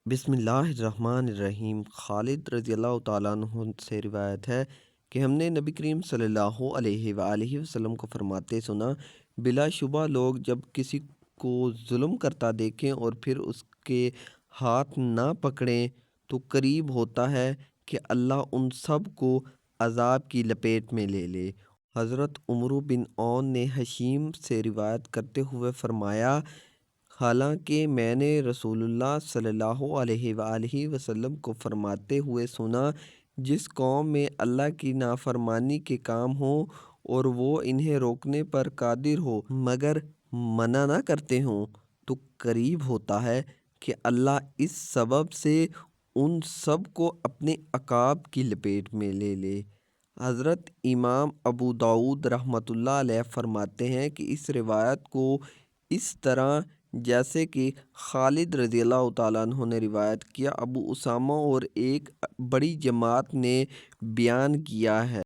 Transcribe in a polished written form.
بسم اللہ الرحمن الرحیم۔ خالد رضی اللہ تعالیٰ عنہ سے روایت ہے کہ ہم نے نبی کریم صلی اللہ علیہ وآلہ وسلم کو فرماتے سنا، بلا شبہ لوگ جب کسی کو ظلم کرتا دیکھیں اور پھر اس کے ہاتھ نہ پکڑیں تو قریب ہوتا ہے کہ اللہ ان سب کو عذاب کی لپیٹ میں لے لے۔ حضرت عمرو بن عون نے حشیم سے روایت کرتے ہوئے فرمایا، حالانکہ میں نے رسول اللہ صلی اللہ علیہ وآلہ وسلم کو فرماتے ہوئے سنا، جس قوم میں اللہ کی نافرمانی کے کام ہوں اور وہ انہیں روکنے پر قادر ہو مگر منع نہ کرتے ہوں، تو قریب ہوتا ہے کہ اللہ اس سبب سے ان سب کو اپنے عقاب کی لپیٹ میں لے لے۔ حضرت امام ابو داؤد رحمۃ اللہ علیہ فرماتے ہیں کہ اس روایت کو اس طرح جیسے کہ خالد رضی اللہ تعالیٰ عنہ نے روایت کیا، ابو اسامہ اور ایک بڑی جماعت نے بیان کیا ہے۔